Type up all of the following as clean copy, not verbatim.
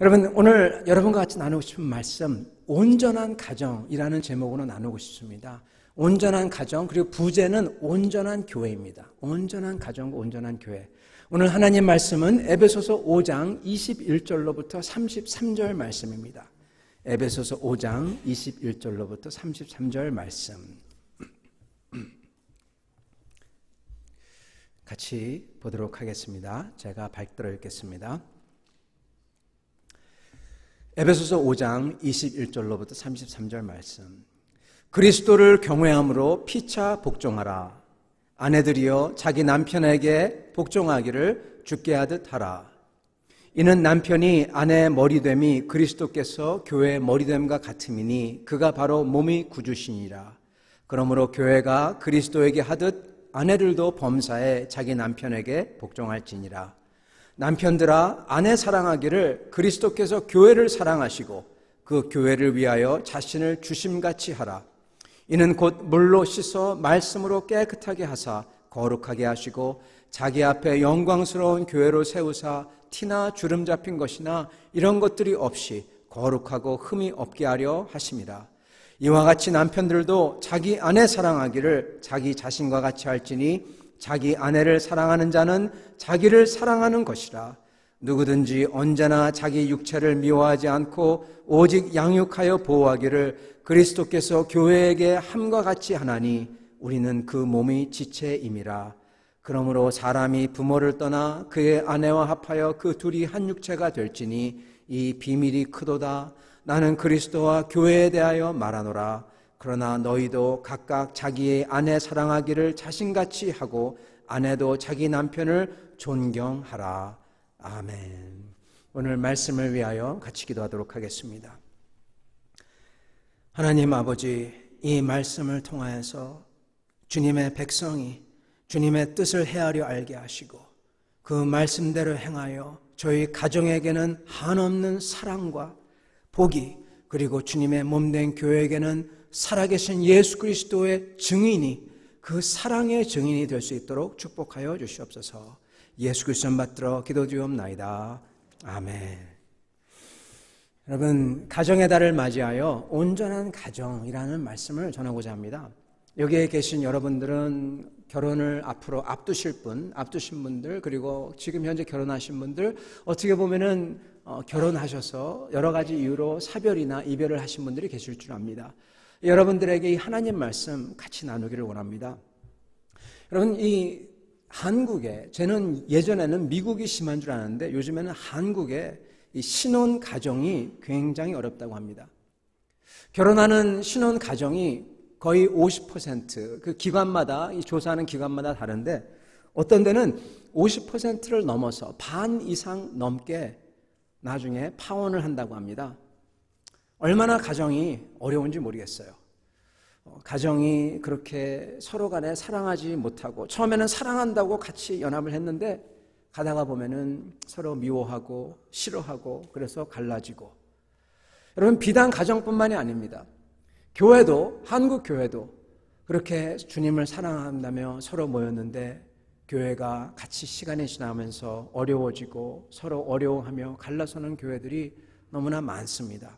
여러분, 오늘 여러분과 같이 나누고 싶은 말씀, 온전한 가정이라는 제목으로 나누고 싶습니다. 온전한 가정, 그리고 부제는 온전한 교회입니다. 온전한 가정, 온전한 교회. 오늘 하나님 말씀은 에베소서 5장 21절로부터 33절 말씀입니다. 에베소서 5장 21절로부터 33절 말씀. 같이 보도록 하겠습니다. 제가 발들어 읽겠습니다. 에베소서 5장 21절로부터 33절 말씀. 그리스도를 경외함으로 피차 복종하라. 아내들이여 자기 남편에게 복종하기를 주께 하듯 하라. 이는 남편이 아내의 머리됨이 그리스도께서 교회의 머리됨과 같음이니 그가 바로 몸의 구주시니라. 그러므로 교회가 그리스도에게 하듯 아내들도 범사에 자기 남편에게 복종할지니라. 남편들아, 아내 사랑하기를 그리스도께서 교회를 사랑하시고 그 교회를 위하여 자신을 주심같이 하라. 이는 곧 물로 씻어 말씀으로 깨끗하게 하사 거룩하게 하시고 자기 앞에 영광스러운 교회로 세우사 티나 주름 잡힌 것이나 이런 것들이 없이 거룩하고 흠이 없게 하려 하심이라. 이와 같이 남편들도 자기 아내 사랑하기를 자기 자신과 같이 할지니 자기 아내를 사랑하는 자는 자기를 사랑하는 것이라. 누구든지 언제나 자기 육체를 미워하지 않고 오직 양육하여 보호하기를 그리스도께서 교회에게 함과 같이 하나니 우리는 그 몸의 지체임이라. 그러므로 사람이 부모를 떠나 그의 아내와 합하여 그 둘이 한 육체가 될지니 이 비밀이 크도다. 나는 그리스도와 교회에 대하여 말하노라. 그러나 너희도 각각 자기의 아내 사랑하기를 자신같이 하고 아내도 자기 남편을 존경하라. 아멘. 오늘 말씀을 위하여 같이 기도하도록 하겠습니다. 하나님 아버지, 이 말씀을 통하여서 주님의 백성이 주님의 뜻을 헤아려 알게 하시고 그 말씀대로 행하여 저희 가정에게는 한없는 사랑과 복이, 그리고 주님의 몸된 교회에게는 살아계신 예수 그리스도의 증인이, 그 사랑의 증인이 될 수 있도록 축복하여 주시옵소서. 예수 그리스도 받들어 기도드리옵나이다. 아멘. 여러분, 가정의 달을 맞이하여 온전한 가정이라는 말씀을 전하고자 합니다. 여기에 계신 여러분들은 결혼을 앞으로 앞두신 분들, 그리고 지금 현재 결혼하신 분들, 어떻게 보면은 결혼하셔서 여러 가지 이유로 사별이나 이별을 하신 분들이 계실 줄 압니다. 여러분들에게 이 하나님 말씀 같이 나누기를 원합니다. 여러분, 이 한국에, 저는 예전에는 미국이 심한 줄 알았는데 요즘에는 한국에 이 신혼 가정이 굉장히 어렵다고 합니다. 결혼하는 신혼 가정이 거의 50%, 그 기관마다, 이 조사하는 기관마다 다른데 어떤 데는 50%를 넘어서 반 이상 넘게 나중에 파혼을 한다고 합니다. 얼마나 가정이 어려운지 모르겠어요. 가정이 그렇게 서로 간에 사랑하지 못하고, 처음에는 사랑한다고 같이 연합을 했는데 가다가 보면은 서로 미워하고 싫어하고 그래서 갈라지고. 여러분, 비단 가정뿐만이 아닙니다. 교회도, 한국 교회도 그렇게 주님을 사랑한다며 서로 모였는데 교회가 같이 시간이 지나면서 어려워지고 서로 어려워하며 갈라서는 교회들이 너무나 많습니다.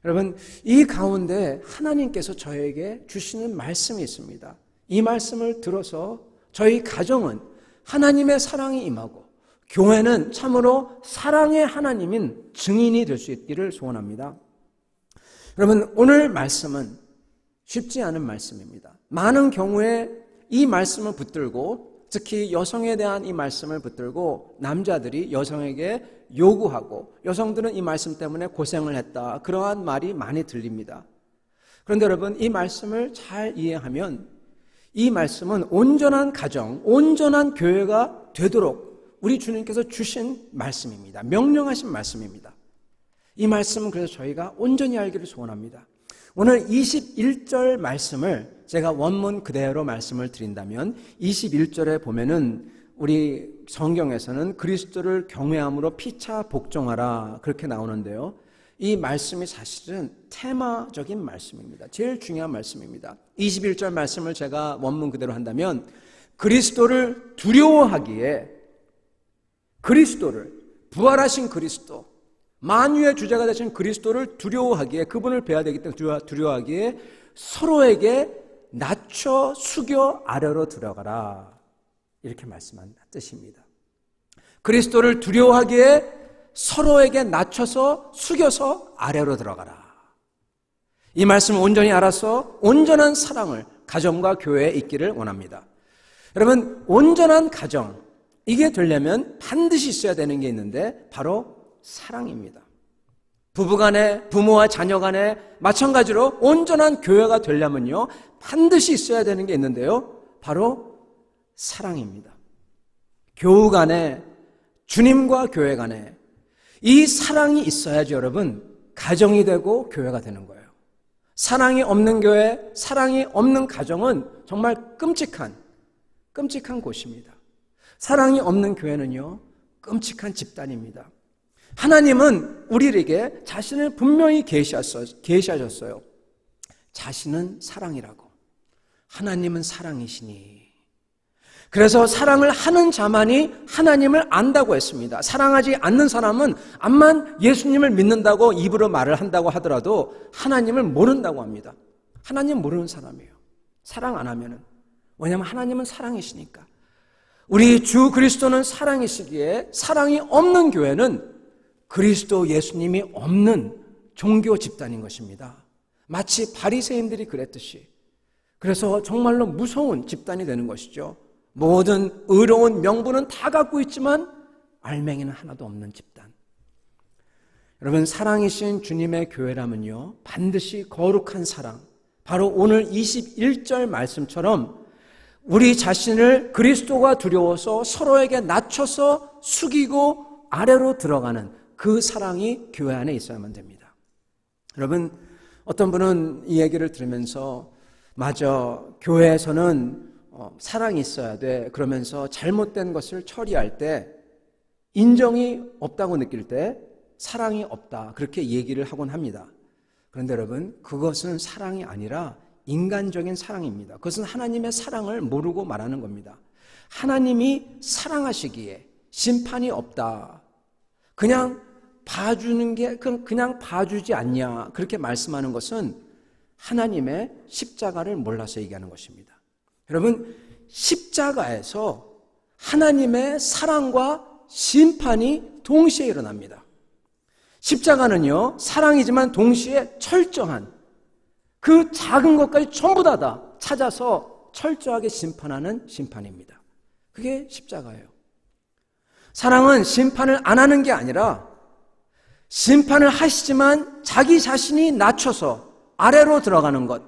여러분, 이 가운데 하나님께서 저에게 주시는 말씀이 있습니다. 이 말씀을 들어서 저희 가정은 하나님의 사랑이 임하고 교회는 참으로 사랑의 하나님인 증인이 될 수 있기를 소원합니다. 여러분, 오늘 말씀은 쉽지 않은 말씀입니다. 많은 경우에 이 말씀을 붙들고, 특히 여성에 대한 이 말씀을 붙들고 남자들이 여성에게 요구하고 여성들은 이 말씀 때문에 고생을 했다, 그러한 말이 많이 들립니다. 그런데 여러분, 이 말씀을 잘 이해하면 이 말씀은 온전한 가정, 온전한 교회가 되도록 우리 주님께서 주신 말씀입니다. 명령하신 말씀입니다. 이 말씀은 그래서 저희가 온전히 알기를 소원합니다. 오늘 21절 말씀을 제가 원문 그대로 말씀을 드린다면 21절에 보면은 우리 성경에서는 그리스도를 경외함으로 피차 복종하라 그렇게 나오는데요. 이 말씀이 사실은 테마적인 말씀입니다. 제일 중요한 말씀입니다. 21절 말씀을 제가 원문 그대로 한다면 그리스도를 두려워하기에, 그리스도를, 부활하신 그리스도, 만유의 주제가 되신 그리스도를 두려워하기에, 그분을 뵈야 되기 때문에 두려워하기에 서로에게 낮춰 숙여 아래로 들어가라, 이렇게 말씀한 뜻입니다. 그리스도를 두려워하기에 서로에게 낮춰서 숙여서 아래로 들어가라. 이 말씀을 온전히 알아서 온전한 사랑을 가정과 교회에 있기를 원합니다. 여러분, 온전한 가정, 이게 되려면 반드시 있어야 되는 게 있는데 바로 사랑입니다. 부부간에, 부모와 자녀간에 마찬가지로 온전한 교회가 되려면요 반드시 있어야 되는 게 있는데요, 바로 사랑입니다. 교우 간에, 주님과 교회 간에 이 사랑이 있어야지 여러분 가정이 되고 교회가 되는 거예요. 사랑이 없는 교회, 사랑이 없는 가정은 정말 끔찍한 곳입니다. 사랑이 없는 교회는요 끔찍한 집단입니다. 하나님은 우리에게 자신을 분명히 계시하셨어요. 자신은 사랑이라고. 하나님은 사랑이시니. 그래서 사랑을 하는 자만이 하나님을 안다고 했습니다. 사랑하지 않는 사람은 암만 예수님을 믿는다고 입으로 말을 한다고 하더라도 하나님을 모른다고 합니다. 하나님 모르는 사람이에요. 사랑 안 하면은. 왜냐하면 하나님은 사랑이시니까. 우리 주 그리스도는 사랑이시기에 사랑이 없는 교회는 그리스도 예수님이 없는 종교 집단인 것입니다. 마치 바리새인들이 그랬듯이. 그래서 정말로 무서운 집단이 되는 것이죠. 모든 의로운 명분은 다 갖고 있지만 알맹이는 하나도 없는 집단. 여러분, 사랑이신 주님의 교회라면요 반드시 거룩한 사랑, 바로 오늘 21절 말씀처럼 우리 자신을 그리스도가 두려워서 서로에게 낮춰서 숙이고 아래로 들어가는 그 사랑이 교회 안에 있어야만 됩니다. 여러분, 어떤 분은 이 얘기를 들으면서 맞아, 교회에서는 사랑이 있어야 돼, 그러면서 잘못된 것을 처리할 때 인정이 없다고 느낄 때 사랑이 없다, 그렇게 얘기를 하곤 합니다. 그런데 여러분, 그것은 사랑이 아니라 인간적인 사랑입니다. 그것은 하나님의 사랑을 모르고 말하는 겁니다. 하나님이 사랑하시기에 심판이 없다, 그냥 봐주는 게 그냥 봐주지 않냐, 그렇게 말씀하는 것은 하나님의 십자가를 몰라서 얘기하는 것입니다. 여러분, 십자가에서 하나님의 사랑과 심판이 동시에 일어납니다. 십자가는요 사랑이지만 동시에 철저한, 그 작은 것까지 전부 다 찾아서 철저하게 심판하는 심판입니다. 그게 십자가예요. 사랑은 심판을 안 하는 게 아니라 심판을 하시지만 자기 자신이 낮춰서 아래로 들어가는 것,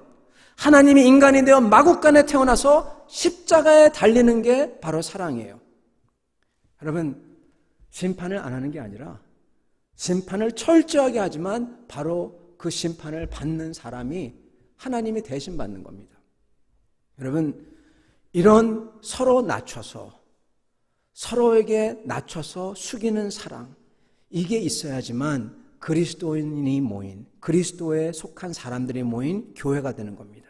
하나님이 인간이 되어 마국간에 태어나서 십자가에 달리는 게 바로 사랑이에요. 여러분, 심판을 안 하는 게 아니라 심판을 철저하게 하지만 바로 그 심판을 받는 사람이 하나님이 대신 받는 겁니다. 여러분, 이런 서로 낮춰서, 서로에게 낮춰서 숙이는 사랑, 이게 있어야지만 그리스도인이 모인, 그리스도에 속한 사람들이 모인 교회가 되는 겁니다.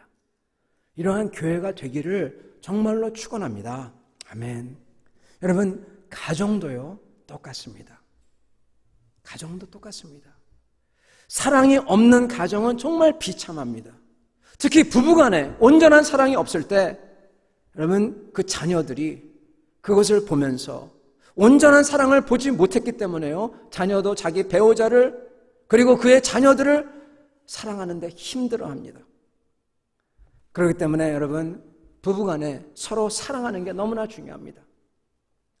이러한 교회가 되기를 정말로 축원합니다. 아멘. 여러분, 가정도요 똑같습니다. 가정도 똑같습니다. 사랑이 없는 가정은 정말 비참합니다. 특히 부부간에 온전한 사랑이 없을 때 여러분, 그 자녀들이 그것을 보면서 온전한 사랑을 보지 못했기 때문에요 자녀도 자기 배우자를 그리고 그의 자녀들을 사랑하는데 힘들어합니다. 그렇기 때문에 여러분, 부부간에 서로 사랑하는 게 너무나 중요합니다.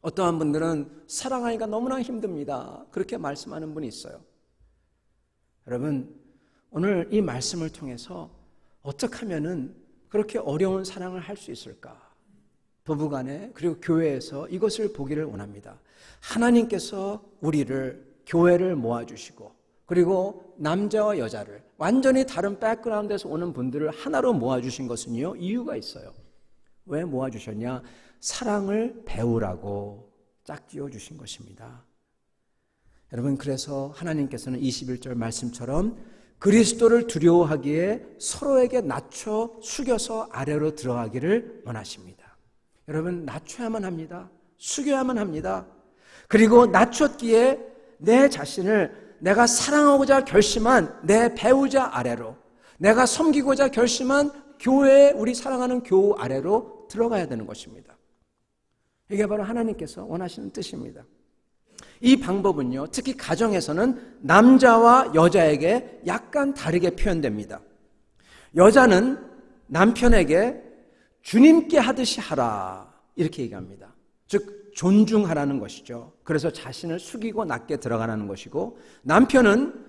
어떠한 분들은 사랑하기가 너무나 힘듭니다, 그렇게 말씀하는 분이 있어요. 여러분, 오늘 이 말씀을 통해서 어떻게 하면은 그렇게 어려운 사랑을 할 수 있을까? 부부간에 그리고 교회에서 이것을 보기를 원합니다. 하나님께서 우리를, 교회를 모아주시고 그리고 남자와 여자를 완전히 다른 백그라운드에서 오는 분들을 하나로 모아주신 것은요 이유가 있어요. 왜 모아주셨냐? 사랑을 배우라고 짝지어 주신 것입니다. 여러분, 그래서 하나님께서는 21절 말씀처럼 그리스도를 두려워하기에 서로에게 낮춰 숙여서 아래로 들어가기를 원하십니다. 여러분, 낮춰야만 합니다. 숙여야만 합니다. 그리고 낮췄기에 내 자신을 내가 사랑하고자 결심한 내 배우자 아래로, 내가 섬기고자 결심한 교회, 우리 사랑하는 교우 아래로 들어가야 되는 것입니다. 이게 바로 하나님께서 원하시는 뜻입니다. 이 방법은요, 특히 가정에서는 남자와 여자에게 약간 다르게 표현됩니다. 여자는 남편에게 주님께 하듯이 하라, 이렇게 얘기합니다. 즉 존중하라는 것이죠. 그래서 자신을 숙이고 낮게 들어가라는 것이고, 남편은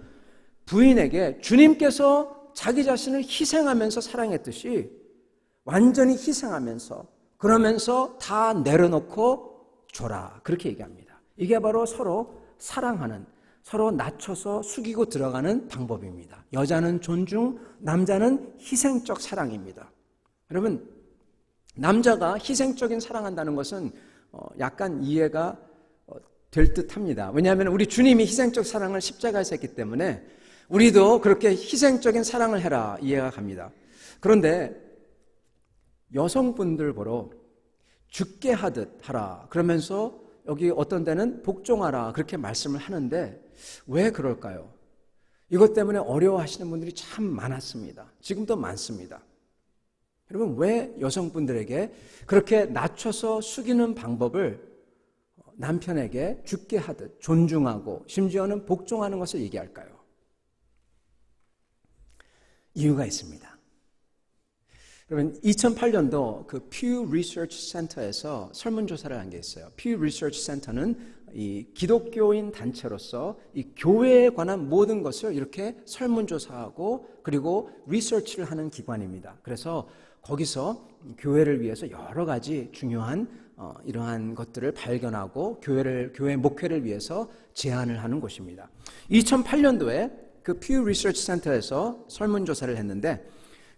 부인에게 주님께서 자기 자신을 희생하면서 사랑했듯이 완전히 희생하면서, 그러면서 다 내려놓고 줘라, 그렇게 얘기합니다. 이게 바로 서로 사랑하는, 서로 낮춰서 숙이고 들어가는 방법입니다. 여자는 존중, 남자는 희생적 사랑입니다. 여러분, 남자가 희생적인 사랑한다는 것은 약간 이해가 될 듯합니다. 왜냐하면 우리 주님이 희생적 사랑을 십자가에서 했기 때문에 우리도 그렇게 희생적인 사랑을 해라, 이해가 갑니다. 그런데 여성분들 보러 죽게 하듯 하라, 그러면서 여기 어떤 데는 복종하라, 그렇게 말씀을 하는데 왜 그럴까요? 이것 때문에 어려워하시는 분들이 참 많았습니다. 지금도 많습니다. 여러분, 왜 여성분들에게 그렇게 낮춰서 숙이는 방법을 남편에게 죽게 하듯 존중하고 심지어는 복종하는 것을 얘기할까요? 이유가 있습니다. 여러분, 2008년도 그 Pew Research Center에서 설문조사를 한 게 있어요. Pew Research Center는 이 기독교인 단체로서 이 교회에 관한 모든 것을 이렇게 설문조사하고 그리고 리서치를 하는 기관입니다. 그래서 거기서 교회를 위해서 여러 가지 중요한 이러한 것들을 발견하고 교회 목회를 위해서 제안을 하는 곳입니다. 2008년도에 그 Pew Research Center에서 설문조사를 했는데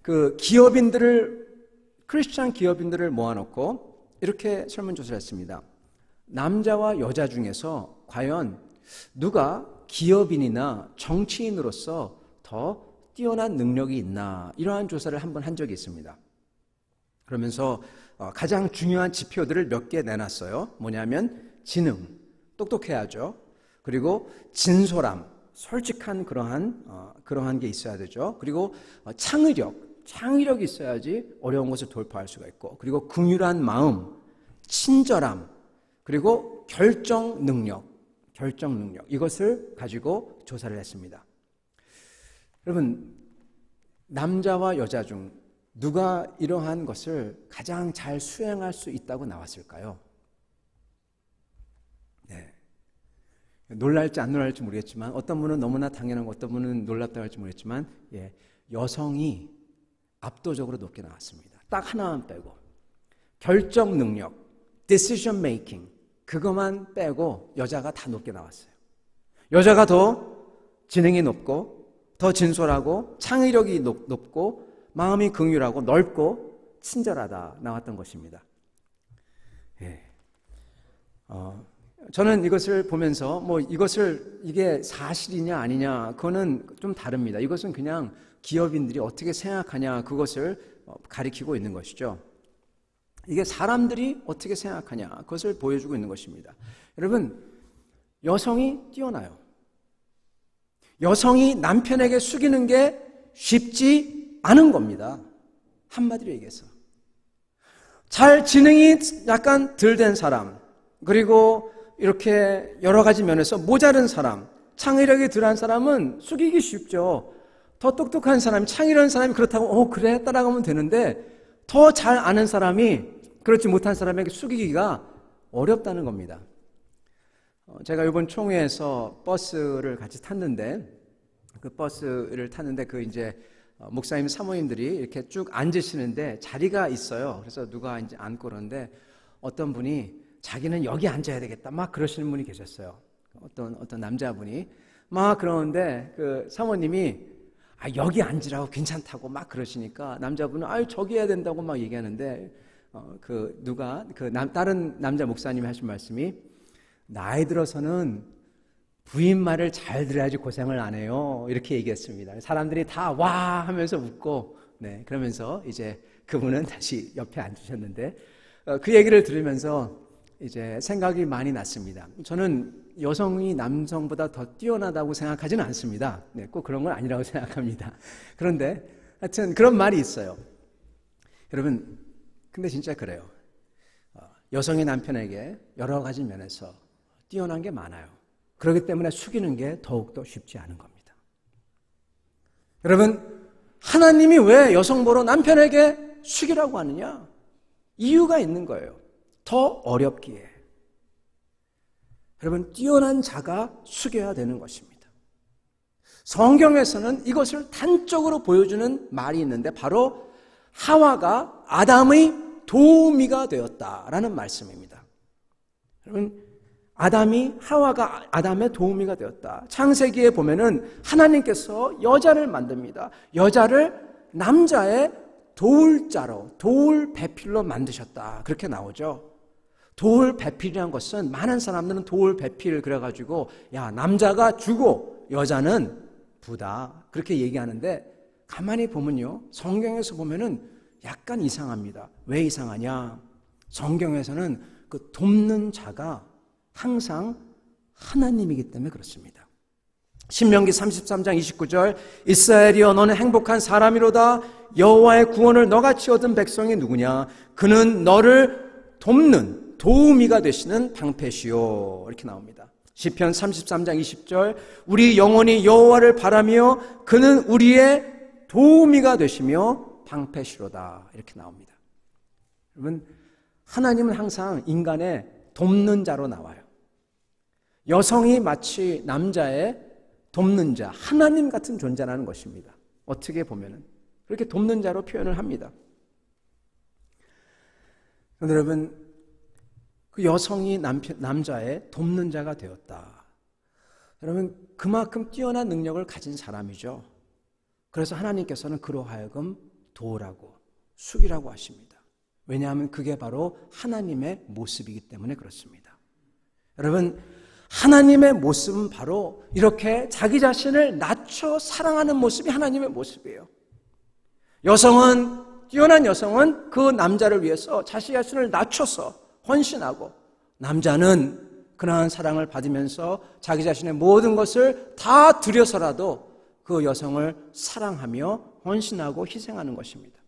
그 크리스찬 기업인들을 모아놓고 이렇게 설문조사를 했습니다. 남자와 여자 중에서 과연 누가 기업인이나 정치인으로서 더 뛰어난 능력이 있나, 이러한 조사를 한번 한 적이 있습니다. 그러면서 가장 중요한 지표들을 몇 개 내놨어요. 뭐냐면 지능, 똑똑해야죠. 그리고 진솔함, 솔직한 그러한 게 있어야 되죠. 그리고 창의력이 있어야지 어려운 것을 돌파할 수가 있고, 그리고 긍휼한 마음, 친절함, 그리고 결정 능력, 이것을 가지고 조사를 했습니다. 여러분, 남자와 여자 중 누가 이러한 것을 가장 잘 수행할 수 있다고 나왔을까요? 네. 놀랄지 안 놀랄지 모르겠지만, 어떤 분은 너무나 당연하고 어떤 분은 놀랍다고 할지 모르겠지만, 여성이 압도적으로 높게 나왔습니다. 딱 하나만 빼고. 결정 능력, decision making, 그것만 빼고 여자가 다 높게 나왔어요. 여자가 더 지능이 높고, 더 진솔하고, 창의력이 높고, 마음이 긍휼하고 넓고 친절하다 나왔던 것입니다. 저는 이것을 보면서 이게 사실이냐 아니냐, 그거는 좀 다릅니다. 이것은 그냥 기업인들이 어떻게 생각하냐, 그것을 가리키고 있는 것이죠. 이게 사람들이 어떻게 생각하냐, 그것을 보여주고 있는 것입니다. 여러분, 여성이 뛰어나요. 여성이 남편에게 숙이는 게 쉽지 않은 겁니다. 한마디로 얘기해서. 잘 지능이 약간 덜 된 사람, 그리고 이렇게 여러 가지 면에서 모자른 사람, 창의력이 덜한 사람은 숙이기 쉽죠. 더 똑똑한 사람, 창의로운 사람이 그렇다고 그래 따라가면 되는데, 더 잘 아는 사람이 그렇지 못한 사람에게 숙이기가 어렵다는 겁니다. 제가 이번 총회에서 버스를 같이 탔는데, 그 버스를 탔는데 이제 목사님 사모님들이 이렇게 쭉 앉으시는데 자리가 있어요. 그래서 누가 이제 앉고 그러는데 어떤 분이 자기는 여기 앉아야 되겠다 막 그러시는 분이 계셨어요. 어떤 남자분이 막 그러는데 그 사모님이 여기 앉으라고 괜찮다고 막 그러시니까 남자분은 저기 해야 된다고 막 얘기하는데 다른 남자 목사님이 하신 말씀이, 나이 들어서는 부인 말을 잘 들어야지 고생을 안 해요, 이렇게 얘기했습니다. 사람들이 다 와 하면서 웃고, 그러면서 이제 그분은 다시 옆에 앉으셨는데, 그 얘기를 들으면서 이제 생각이 많이 났습니다. 저는 여성이 남성보다 더 뛰어나다고 생각하지는 않습니다. 네, 꼭 그런 건 아니라고 생각합니다. 그런데 하여튼 그런 말이 있어요. 여러분, 근데 진짜 그래요. 여성이 남편에게 여러 가지 면에서 뛰어난 게 많아요. 그렇기 때문에 숙이는 게 더욱더 쉽지 않은 겁니다. 여러분, 하나님이 왜 여성 보러 남편에게 숙이라고 하느냐? 이유가 있는 거예요. 더 어렵기에. 여러분, 뛰어난 자가 숙여야 되는 것입니다. 성경에서는 이것을 단적으로 보여주는 말이 있는데 바로 하와가 아담의 도우미가 되었다라는 말씀입니다. 여러분, 하와가 아담의 도우미가 되었다. 창세기에 보면은 하나님께서 여자를 만듭니다. 여자를 남자의 도울 자로, 도울 배필로 만드셨다. 그렇게 나오죠. 도울 배필이라는 것은 많은 사람들은 도울 배필 그래가지고 야, 남자가 주고 여자는 부다. 그렇게 얘기하는데 가만히 보면요. 성경에서 보면은 약간 이상합니다. 왜 이상하냐? 성경에서는 그 돕는 자가 항상 하나님이기 때문에 그렇습니다. 신명기 33장 29절 이스라엘이여 너는 행복한 사람이로다. 여호와의 구원을 너같이 얻은 백성이 누구냐? 그는 너를 돕는 도우미가 되시는 방패시요. 이렇게 나옵니다. 시편 33장 20절 우리 영혼이 여호와를 바라며 그는 우리의 도우미가 되시며 방패시로다. 이렇게 나옵니다. 여러분, 하나님은 항상 인간의 돕는 자로 나와요. 여성이 마치 남자의 돕는 자, 하나님 같은 존재라는 것입니다. 어떻게 보면은 그렇게 돕는 자로 표현을 합니다. 그런데 여러분, 그 여성이 남자의 돕는 자가 되었다. 여러분, 그만큼 뛰어난 능력을 가진 사람이죠. 그래서 하나님께서는 그로 하여금 도우라고, 숙이라고 하십니다. 왜냐하면 그게 바로 하나님의 모습이기 때문에 그렇습니다. 여러분, 하나님의 모습은 바로 이렇게 자기 자신을 낮춰 사랑하는 모습이 하나님의 모습이에요. 뛰어난 여성은 그 남자를 위해서 자기 자신을 낮춰서 헌신하고, 남자는 그러한 사랑을 받으면서 자기 자신의 모든 것을 다 들여서라도 그 여성을 사랑하며 헌신하고 희생하는 것입니다.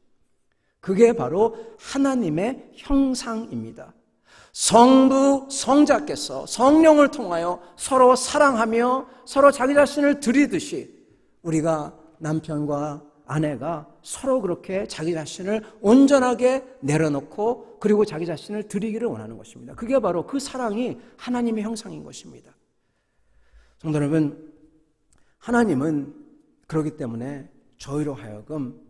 그게 바로 하나님의 형상입니다. 성부, 성자께서 성령을 통하여 서로 사랑하며 서로 자기 자신을 드리듯이 우리가 남편과 아내가 서로 그렇게 자기 자신을 온전하게 내려놓고 그리고 자기 자신을 드리기를 원하는 것입니다. 그게 바로 그 사랑이 하나님의 형상인 것입니다. 성도 여러분, 하나님은 그렇기 때문에 저희로 하여금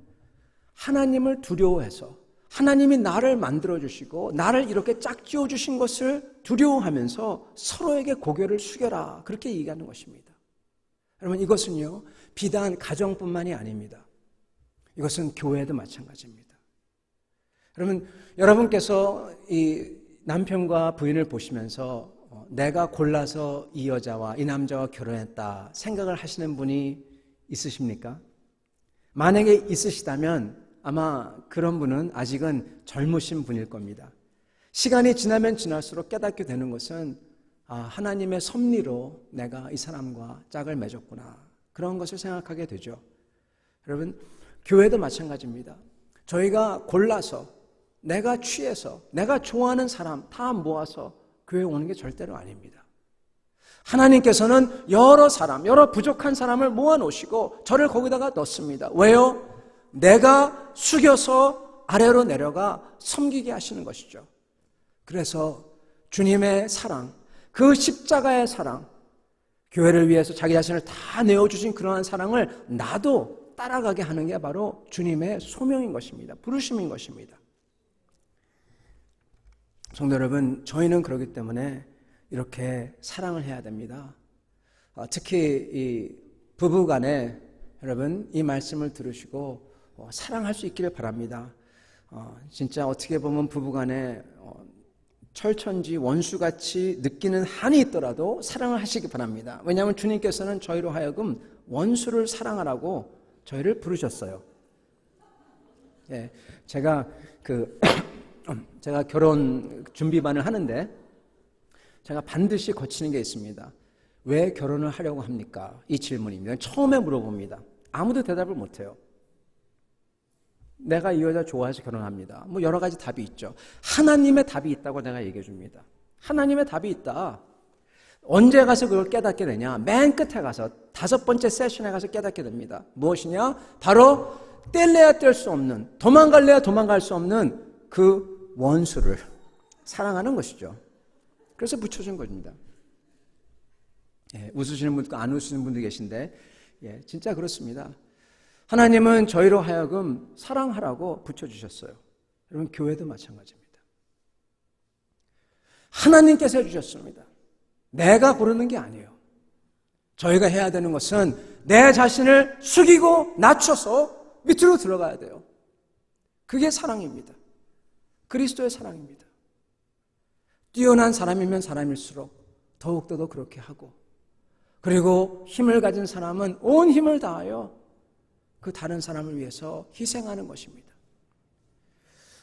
하나님을 두려워해서 하나님이 나를 만들어주시고 나를 이렇게 짝지어 주신 것을 두려워하면서 서로에게 고개를 숙여라, 그렇게 얘기하는 것입니다. 여러분, 이것은요 비단 가정뿐만이 아닙니다. 이것은 교회도 마찬가지입니다. 여러분께서 이 남편과 부인을 보시면서 내가 골라서 이 여자와 이 남자와 결혼했다 생각을 하시는 분이 있으십니까? 만약에 있으시다면 아마 그런 분은 아직은 젊으신 분일 겁니다. 시간이 지나면 지날수록 깨닫게 되는 것은 하나님의 섭리로 내가 이 사람과 짝을 맺었구나, 그런 것을 생각하게 되죠. 여러분, 교회도 마찬가지입니다. 저희가 골라서 내가 취해서 내가 좋아하는 사람 다 모아서 교회에 오는 게 절대로 아닙니다. 하나님께서는 여러 부족한 사람을 모아놓으시고 저를 거기다가 넣습니다. 왜요? 내가 숙여서 아래로 내려가 섬기게 하시는 것이죠. 그래서 주님의 사랑, 그 십자가의 사랑, 교회를 위해서 자기 자신을 다 내어주신 그러한 사랑을 나도 따라가게 하는 게 바로 주님의 소명인 것입니다. 부르심인 것입니다. 성도 여러분, 저희는 그렇기 때문에 이렇게 사랑을 해야 됩니다. 특히 이 부부간에 여러분 이 말씀을 들으시고 사랑할 수 있기를 바랍니다. 진짜 어떻게 보면 부부간에 철천지 원수같이 느끼는 한이 있더라도 사랑을 하시기 바랍니다. 왜냐하면 주님께서는 저희로 하여금 원수를 사랑하라고 저희를 부르셨어요. 예, 제가 결혼 준비반을 하는데 제가 반드시 거치는 게 있습니다. 왜 결혼을 하려고 합니까? 이 질문입니다. 처음에 물어봅니다. 아무도 대답을 못해요. 내가 이 여자 좋아해서 결혼합니다. 뭐 여러 가지 답이 있죠. 하나님의 답이 있다고 내가 얘기해 줍니다. 하나님의 답이 있다. 언제 가서 그걸 깨닫게 되냐? 맨 끝에 가서 5번째 세션에 가서 깨닫게 됩니다. 무엇이냐? 바로 뗄래야 뗄 수 없는, 도망갈래야 도망갈 수 없는 그 원수를 사랑하는 것이죠. 그래서 붙여준 겁니다. 예, 웃으시는 분도 안 웃으시는 분도 계신데, 예, 진짜 그렇습니다. 하나님은 저희로 하여금 사랑하라고 붙여주셨어요. 여러분, 교회도 마찬가지입니다. 하나님께서 해주셨습니다. 내가 고르는 게 아니에요. 저희가 해야 되는 것은 내 자신을 숙이고 낮춰서 밑으로 들어가야 돼요. 그게 사랑입니다. 그리스도의 사랑입니다. 뛰어난 사람이면 사람일수록 더욱더 그렇게 하고, 그리고 힘을 가진 사람은 온 힘을 다하여 그 다른 사람을 위해서 희생하는 것입니다.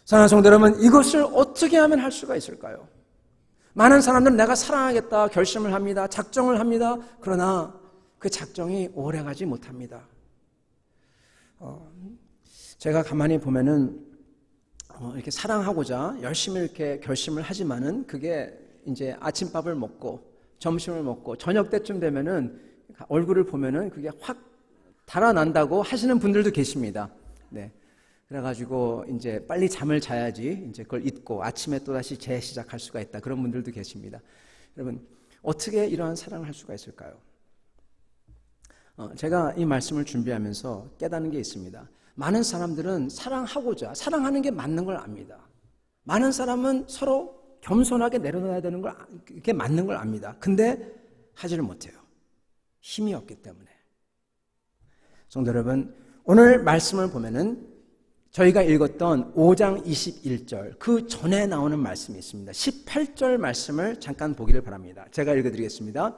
사랑하는 성도 여러분, 이것을 어떻게 하면 할 수가 있을까요? 많은 사람들은 내가 사랑하겠다 결심을 합니다. 작정을 합니다. 그러나 그 작정이 오래가지 못합니다. 제가 가만히 보면은 이렇게 사랑하고자 열심히 이렇게 결심을 하지만은 그게 이제 아침밥을 먹고 점심을 먹고 저녁 때쯤 되면은 얼굴을 보면은 그게 확 달아난다고 하시는 분들도 계십니다. 네. 그래가지고 이제 빨리 잠을 자야지 이제 그걸 잊고 아침에 또다시 재시작할 수가 있다. 그런 분들도 계십니다. 여러분, 어떻게 이러한 사랑을 할 수가 있을까요? 제가 이 말씀을 준비하면서 깨닫는 게 있습니다. 많은 사람들은 사랑하고자, 사랑하는 게 맞는 걸 압니다. 많은 사람은 서로 겸손하게 내려놔야 되는 걸, 그게 맞는 걸 압니다. 근데 하지를 못해요. 힘이 없기 때문에. 성도 여러분, 오늘 말씀을 보면은 저희가 읽었던 5장 21절, 그 전에 나오는 말씀이 있습니다. 18절 말씀을 잠깐 보기를 바랍니다. 제가 읽어드리겠습니다.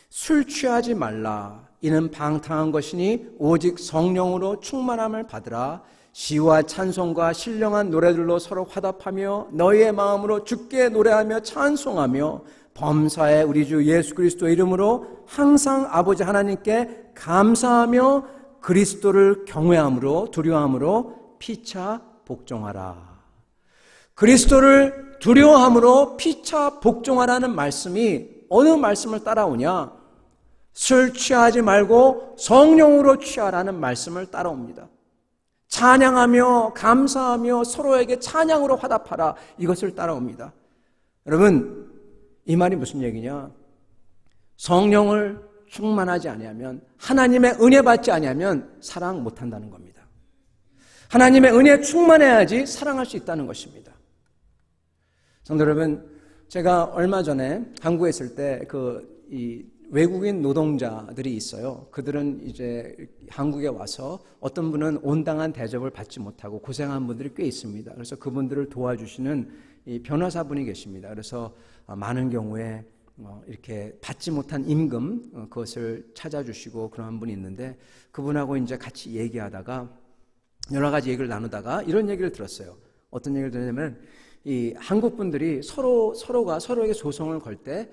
술 취하지 말라. 이는 방탕한 것이니 오직 성령으로 충만함을 받으라. 시와 찬송과 신령한 노래들로 서로 화답하며 너희의 마음으로 주께 노래하며 찬송하며 범사의 우리 주 예수 그리스도 이름으로 항상 아버지 하나님께 감사하며 그리스도를 경외함으로 두려워함으로 피차 복종하라. 그리스도를 두려워함으로 피차 복종하라는 말씀이 어느 말씀을 따라오냐? 술 취하지 말고 성령으로 취하라는 말씀을 따라옵니다. 찬양하며 감사하며 서로에게 찬양으로 화답하라. 이것을 따라옵니다. 여러분, 이 말이 무슨 얘기냐? 성령을 충만하지 아니하면, 하나님의 은혜 받지 아니하면 사랑 못한다는 겁니다. 하나님의 은혜에 충만해야지 사랑할 수 있다는 것입니다. 성도 여러분, 제가 얼마 전에 한국에 있을 때 외국인 노동자들이 있어요. 그들은 이제 한국에 와서 어떤 분은 온당한 대접을 받지 못하고 고생한 분들이 꽤 있습니다. 그래서 그분들을 도와주시는 이 변호사분이 계십니다. 그래서 많은 경우에 이렇게 받지 못한 임금 그것을 찾아주시고 그런 분이 있는데, 그분하고 이제 같이 얘기하다가 여러 가지 얘기를 나누다가 이런 얘기를 들었어요. 어떤 얘기를 들었냐면, 이 한국 분들이 서로가 서로에게 소송을 걸 때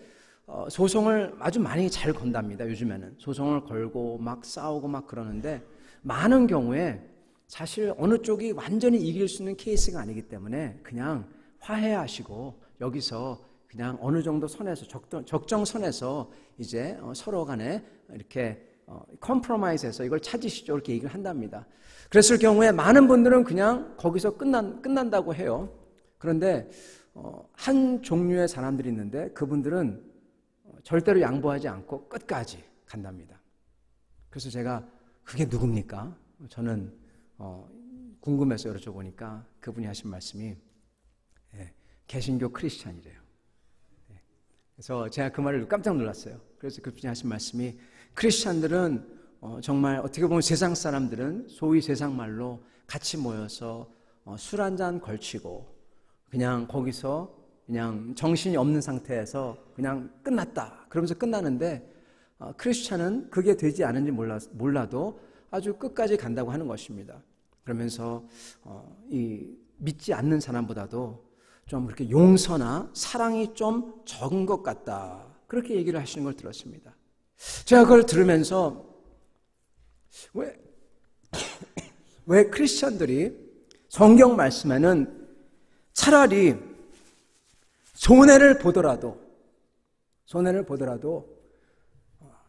소송을 아주 많이 잘 건답니다. 요즘에는 소송을 걸고 막 싸우고 막 그러는데, 많은 경우에 사실 어느 쪽이 완전히 이길 수 있는 케이스가 아니기 때문에 그냥 화해하시고 여기서 그냥 어느 정도 선에서 적정선에서 이제 서로 간에 이렇게 컴프로마이즈해서 이걸 찾으시죠, 이렇게 얘기를 한답니다. 그랬을 경우에 많은 분들은 그냥 거기서 끝난다고 해요. 그런데 한 종류의 사람들이 있는데 그분들은 절대로 양보하지 않고 끝까지 간답니다. 그래서 제가 그게 누굽니까? 저는 궁금해서 여쭤보니까 그분이 하신 말씀이 개신교 크리스찬이래요. 그래서 제가 그 말을 깜짝 놀랐어요. 그래서 그분이 하신 말씀이, 크리스찬들은 정말 어떻게 보면 세상 사람들은 소위 세상 말로 같이 모여서 술 한잔 걸치고 그냥 거기서 그냥 정신이 없는 상태에서 그냥 끝났다 그러면서 끝나는데, 크리스찬은 그게 되지 않은지 몰라도 아주 끝까지 간다고 하는 것입니다. 그러면서 이 믿지 않는 사람보다도 좀 그렇게 용서나 사랑이 좀 적은 것 같다. 그렇게 얘기를 하시는 걸 들었습니다. 제가 그걸 들으면서 왜 크리스천들이 성경 말씀에는 차라리 손해를 보더라도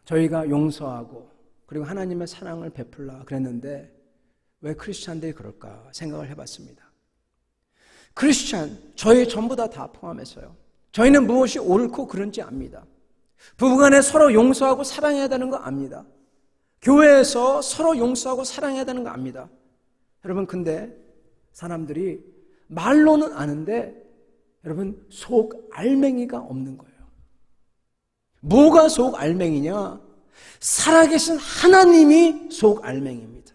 저희가 용서하고 그리고 하나님의 사랑을 베풀라 그랬는데 왜 크리스천들이 그럴까 생각을 해봤습니다. 크리스천, 저희 전부 다 포함해서요. 저희는 무엇이 옳고 그른지 압니다. 부부간에 서로 용서하고 사랑해야 되는 거 압니다. 교회에서 서로 용서하고 사랑해야 되는 거 압니다. 여러분, 근데 사람들이 말로는 아는데 여러분, 속 알맹이가 없는 거예요. 뭐가 속 알맹이냐? 살아계신 하나님이 속 알맹이입니다.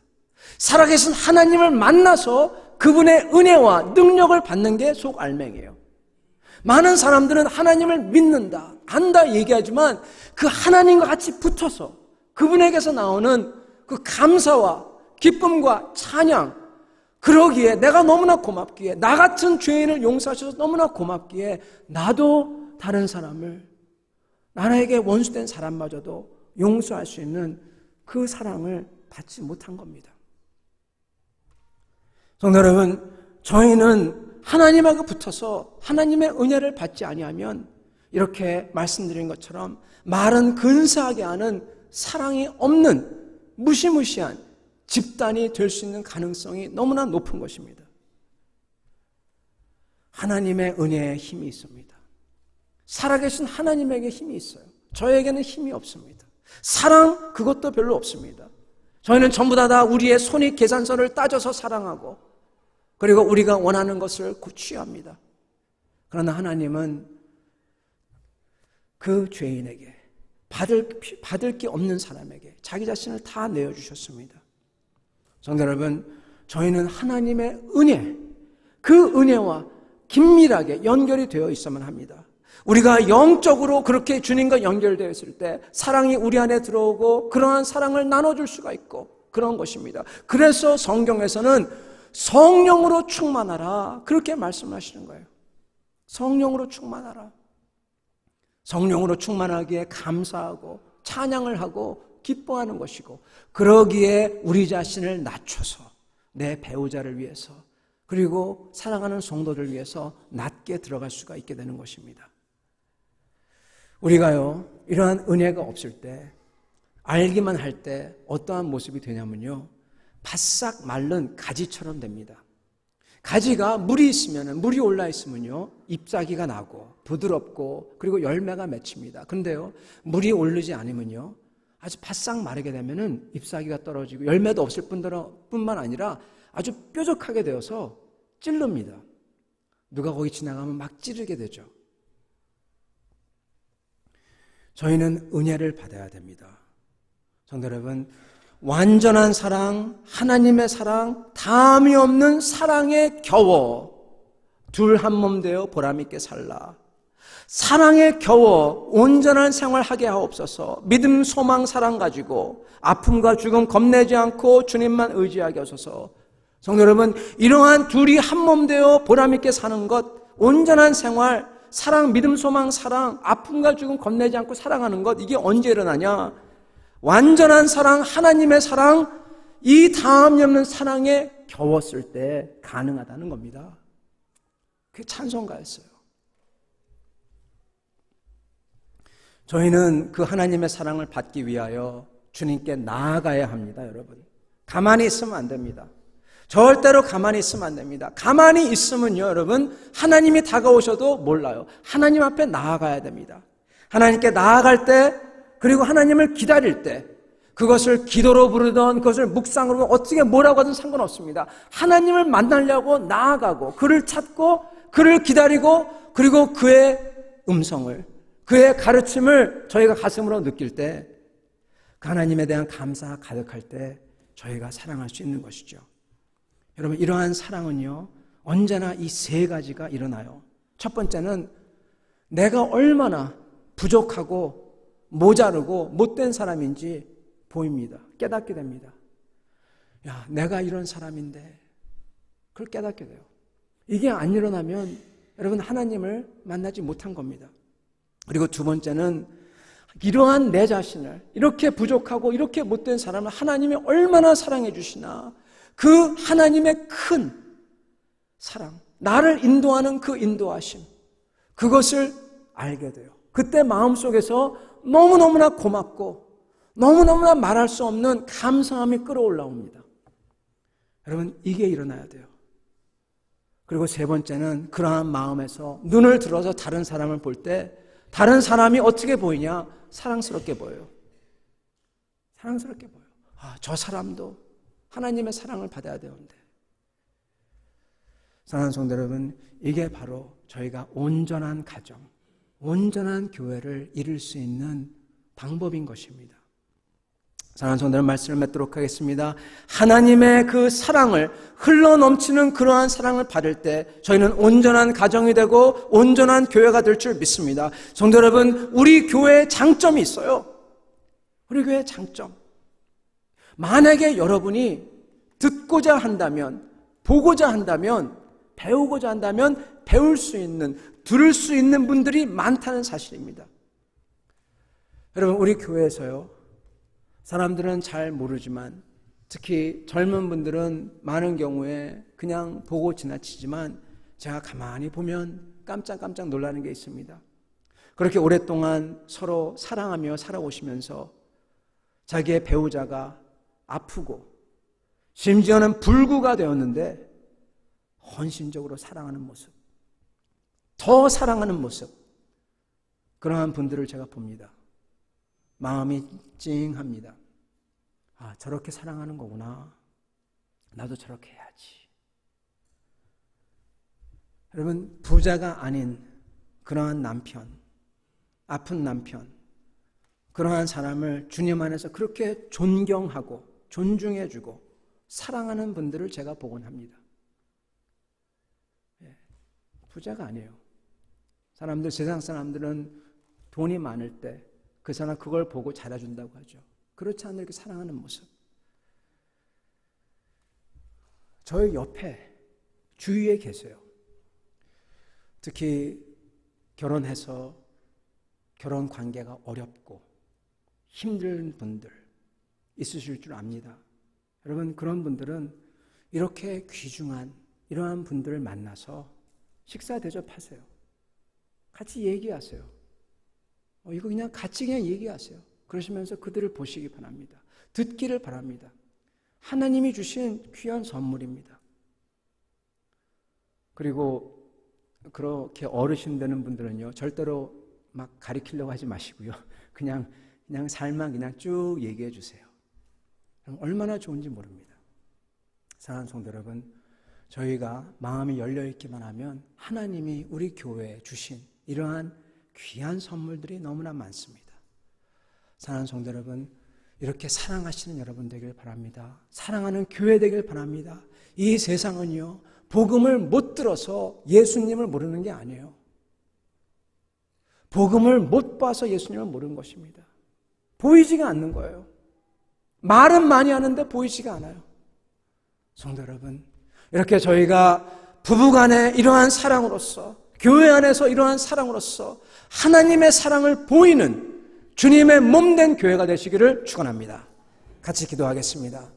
살아계신 하나님을 만나서 그분의 은혜와 능력을 받는 게 속 알맹이에요. 많은 사람들은 하나님을 믿는다, 안다 얘기하지만 그 하나님과 같이 붙어서 그분에게서 나오는 그 감사와 기쁨과 찬양, 그러기에 내가 너무나 고맙기에, 나 같은 죄인을 용서하셔서 너무나 고맙기에 나도 다른 사람을, 나에게 원수된 사람마저도 용서할 수 있는 그 사랑을 받지 못한 겁니다. 성도 여러분, 저희는 하나님하고 붙어서 하나님의 은혜를 받지 아니하면 이렇게 말씀드린 것처럼 말은 근사하게 하는 사랑이 없는 무시무시한 집단이 될 수 있는 가능성이 너무나 높은 것입니다. 하나님의 은혜에 힘이 있습니다. 살아계신 하나님에게 힘이 있어요. 저에게는 힘이 없습니다. 사랑, 그것도 별로 없습니다. 저희는 전부 다 우리의 손익 계산서를 따져서 사랑하고 그리고 우리가 원하는 것을 취합니다. 그러나 하나님은 그 죄인에게, 받을 게 없는 사람에게 자기 자신을 다 내어주셨습니다. 성도 여러분, 저희는 하나님의 은혜, 그 은혜와 긴밀하게 연결이 되어 있어야만 합니다. 우리가 영적으로 그렇게 주님과 연결되어 있을 때 사랑이 우리 안에 들어오고 그러한 사랑을 나눠줄 수가 있고 그런 것입니다. 그래서 성경에서는 성령으로 충만하라, 그렇게 말씀하시는 거예요. 성령으로 충만하라. 성령으로 충만하기에 감사하고 찬양을 하고 기뻐하는 것이고, 그러기에 우리 자신을 낮춰서 내 배우자를 위해서 그리고 사랑하는 성도를 위해서 낮게 들어갈 수가 있게 되는 것입니다. 우리가요, 이러한 은혜가 없을 때, 알기만 할 때 어떠한 모습이 되냐면요, 바싹 마른 가지처럼 됩니다. 가지가 물이 올라 있으면요, 잎사귀가 나고 부드럽고 그리고 열매가 맺힙니다. 그런데요, 물이 오르지 않으면요, 아주 바싹 마르게 되면은 잎사귀가 떨어지고 열매도 없을 뿐만 아니라 아주 뾰족하게 되어서 찌릅니다. 누가 거기 지나가면 막 찌르게 되죠. 저희는 은혜를 받아야 됩니다. 성도 여러분, 완전한 사랑, 하나님의 사랑, 다함이 없는 사랑에 겨워 둘 한 몸 되어 보람있게 살라. 사랑에 겨워 온전한 생활하게 하옵소서. 믿음, 소망, 사랑 가지고 아픔과 죽음 겁내지 않고 주님만 의지하게 하소서. 성도 여러분, 이러한 둘이 한 몸 되어 보람있게 사는 것, 온전한 생활, 사랑, 믿음, 소망, 사랑, 아픔과 죽음 겁내지 않고 사랑하는 것, 이게 언제 일어나냐? 완전한 사랑, 하나님의 사랑, 이 다함이 없는 사랑에 겨웠을 때 가능하다는 겁니다. 그게 찬송가였어요. 저희는 그 하나님의 사랑을 받기 위하여 주님께 나아가야 합니다, 여러분. 가만히 있으면 안 됩니다. 절대로 가만히 있으면 안 됩니다. 가만히 있으면요, 여러분, 하나님이 다가오셔도 몰라요. 하나님 앞에 나아가야 됩니다. 하나님께 나아갈 때, 그리고 하나님을 기다릴 때, 그것을 기도로 부르던 그것을 묵상으로 어떻게 뭐라고 하든 상관없습니다. 하나님을 만나려고 나아가고 그를 찾고 그를 기다리고 그리고 그의 음성을, 그의 가르침을 저희가 가슴으로 느낄 때, 그 하나님에 대한 감사가 가득할 때 저희가 사랑할 수 있는 것이죠. 여러분, 이러한 사랑은요, 언제나 이 세 가지가 일어나요. 첫 번째는 내가 얼마나 부족하고 모자르고 못된 사람인지 보입니다. 깨닫게 됩니다. 야, 내가 이런 사람인데, 그걸 깨닫게 돼요. 이게 안 일어나면 여러분, 하나님을 만나지 못한 겁니다. 그리고 두 번째는 이러한 내 자신을, 이렇게 부족하고 이렇게 못된 사람을 하나님이 얼마나 사랑해 주시나, 그 하나님의 큰 사랑, 나를 인도하는 그 인도하심, 그것을 알게 돼요. 그때 마음속에서 너무너무나 고맙고 너무너무나 말할 수 없는 감사함이 끌어올라옵니다. 여러분, 이게 일어나야 돼요. 그리고 세 번째는 그러한 마음에서 눈을 들어서 다른 사람을 볼 때 다른 사람이 어떻게 보이냐? 사랑스럽게 보여요. 사랑스럽게 보여요. 저 사람도 하나님의 사랑을 받아야 되는데. 사랑하는 성도 여러분, 이게 바로 저희가 온전한 가정, 온전한 교회를 이룰 수 있는 방법인 것입니다. 사랑하는 성도 여러분, 말씀을 맺도록 하겠습니다. 하나님의 그 사랑을, 흘러넘치는 그러한 사랑을 받을 때 저희는 온전한 가정이 되고 온전한 교회가 될 줄 믿습니다. 성도 여러분, 우리 교회에 장점이 있어요. 우리 교회의 장점. 만약에 여러분이 듣고자 한다면, 보고자 한다면, 배우고자 한다면 배울 수 있는, 들을 수 있는 분들이 많다는 사실입니다. 여러분, 우리 교회에서요, 사람들은 잘 모르지만, 특히 젊은 분들은 많은 경우에 그냥 보고 지나치지만, 제가 가만히 보면 깜짝깜짝 놀라는 게 있습니다. 그렇게 오랫동안 서로 사랑하며 살아오시면서 자기의 배우자가 아프고 심지어는 불구가 되었는데 헌신적으로 사랑하는 모습, 더 사랑하는 모습, 그러한 분들을 제가 봅니다. 마음이 찡합니다. 저렇게 사랑하는 거구나. 나도 저렇게 해야지. 여러분, 부자가 아닌 그러한 남편, 아픈 남편, 그러한 사람을 주님 안에서 그렇게 존경하고 존중해주고 사랑하는 분들을 제가 보곤 합니다. 부자가 아니에요. 사람들, 세상 사람들은 돈이 많을 때 그 사람 그걸 보고 잘해준다고 하죠. 그렇지 않은 이렇게 사랑하는 모습. 저희 옆에, 주위에 계세요. 특히 결혼해서 결혼 관계가 어렵고 힘든 분들 있으실 줄 압니다. 여러분, 그런 분들은 이렇게 귀중한 이러한 분들을 만나서 식사 대접하세요. 같이 얘기하세요. 이거 그냥 같이 그냥 얘기하세요. 그러시면서 그들을 보시기 바랍니다. 듣기를 바랍니다. 하나님이 주신 귀한 선물입니다. 그리고 그렇게 어르신 되는 분들은요, 절대로 막 가리키려고 하지 마시고요. 그냥 삶만 그냥 쭉 얘기해 주세요. 얼마나 좋은지 모릅니다. 사랑하는 성도 여러분, 저희가 마음이 열려 있기만 하면 하나님이 우리 교회에 주신 이러한 귀한 선물들이 너무나 많습니다. 사랑하는 성도 여러분, 이렇게 사랑하시는 여러분 되길 바랍니다. 사랑하는 교회 되길 바랍니다. 이 세상은요, 복음을 못 들어서 예수님을 모르는 게 아니에요. 복음을 못 봐서 예수님을 모르는 것입니다. 보이지가 않는 거예요. 말은 많이 하는데 보이지가 않아요. 성도 여러분, 이렇게 저희가 부부간에 이러한 사랑으로서, 교회 안에서 이러한 사랑으로서 하나님의 사랑을 보이는 주님의 몸된 교회가 되시기를 축원합니다. 같이 기도하겠습니다.